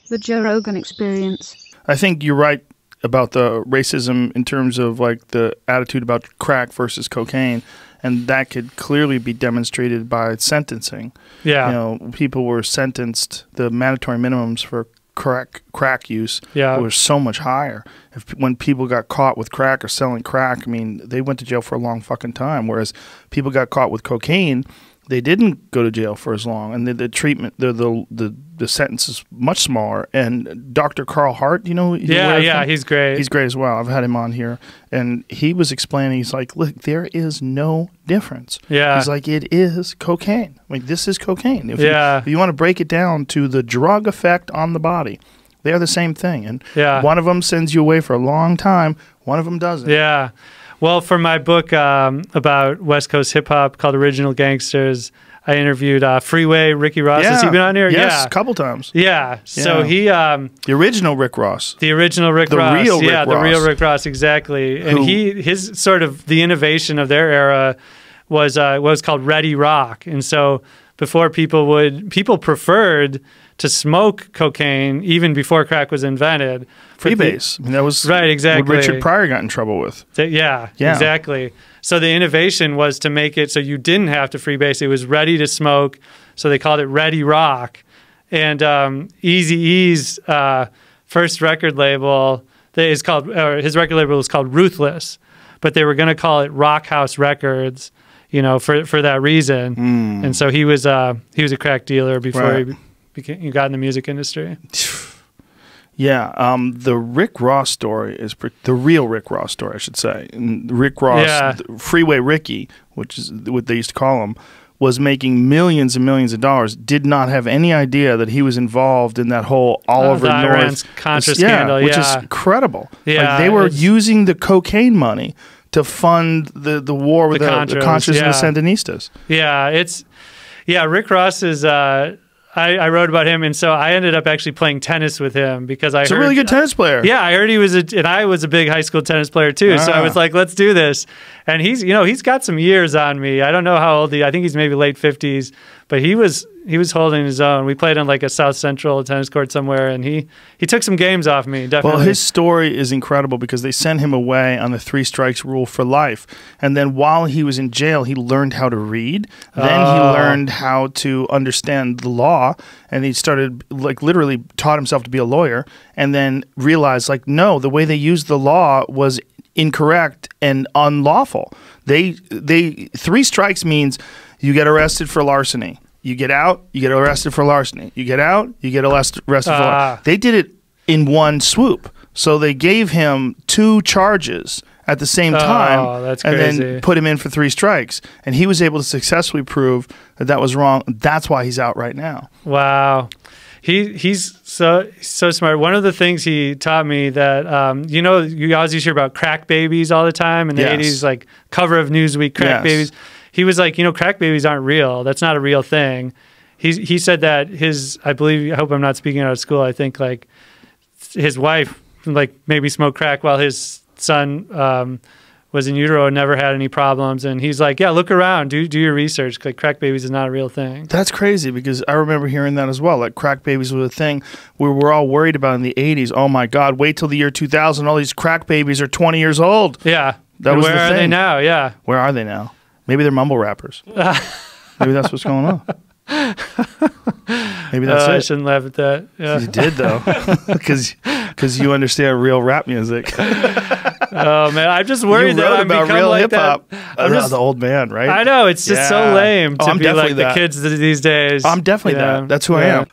The Joe Rogan Experience. I think you're right about the racism in terms of like the attitude about crack versus cocaine, and that could clearly be demonstrated by sentencing. Yeah. You know, people were sentenced, the mandatory minimums for crack use were so much higher. When people got caught with crack or selling crack, I mean, they went to jail for a long fucking time, whereas people got caught with cocaine, they didn't go to jail for as long, and the treatment, the sentence is much smaller. And Dr. Carl Hart, you know, he's great. He's great as well. I've had him on here, and he was explaining. He's like, "Look, there is no difference." Yeah, he's like, "It is cocaine. I mean, this is cocaine. If you want to break it down to the drug effect on the body, they are the same thing. And one of them sends you away for a long time. One of them doesn't." Yeah. Well, for my book about West Coast hip hop called Original Gangsters, I interviewed Freeway, Ricky Ross. Has he been on here? Yes, a couple times. Yeah. So he the original Rick Ross. The original Rick Ross. The real Rick Ross. The real Rick Ross, exactly. And his sort of the innovation of their era was called Ready Rock. And so before people preferred to smoke cocaine even before crack was invented. Freebase. I mean, that was right, exactly what Richard Pryor got in trouble with. Yeah, exactly. So the innovation was to make it so you didn't have to freebase. It was ready to smoke. So they called it Ready Rock. And Eazy-E's first record label his record label was called Ruthless, but they were going to call it Rock House Records, you know, for that reason. And so he was a crack dealer before he got in the music industry. Yeah, the Rick Ross story is the real Rick Ross story, I should say. And Rick Ross, Freeway Ricky, which is what they used to call him, was making millions and millions of dollars. Did not have any idea that he was involved in that whole Oliver North Contra scandal, which is incredible. Yeah, like they were using the cocaine money to fund the war with the Contras and the Sandinistas. Yeah, Rick Ross is. I wrote about him, and so I ended up actually playing tennis with him because he's a really good tennis player. Yeah, I heard he was, and I was a big high school tennis player too. So I was like, let's do this. And he's got some years on me. I don't know how old I think he's maybe late 50s, but he was holding his own. We played on like a South Central tennis court somewhere, and he took some games off me, definitely. Well, his story is incredible because they sent him away on the 3 strikes rule for life. And then while he was in jail, he learned how to read. Then he learned how to understand the law, and he started, like, literally taught himself to be a lawyer, and then realized, like, no, the way they used the law was incorrect and unlawful. 3 strikes means you get arrested for larceny. You get out, you get arrested for larceny. You get out, you get arrested for larceny. They did it in one swoop. So they gave him 2 charges at the same time and then put him in for 3 strikes. And he was able to successfully prove that that was wrong. That's why he's out right now. Wow. He's so smart. One of the things he taught me that, you know, you always used to hear about crack babies all the time in the 80s, like cover of Newsweek, crack babies. He was like, you know, crack babies aren't real. That's not a real thing. He said that I hope I'm not speaking out of school. I think like his wife like maybe smoked crack while his son was in utero and never had any problems. And he's like, yeah, look around, do your research. Like crack babies is not a real thing. That's crazy because I remember hearing that as well. Like crack babies was a thing we were all worried about in the 80s. Oh my God, wait till the year 2000. All these crack babies are 20 years old. Yeah. That was the thing. Where are they now? Yeah. Where are they now? Maybe they're mumble rappers. Maybe that's what's going on. Maybe that's it. I shouldn't laugh at that. Yeah. You did though, because you understand real rap music. Oh man, I'm just worried that I'm about real like hip hop. The old man, right? I know it's just so lame to be like the kids these days. I'm definitely that. That's who I am.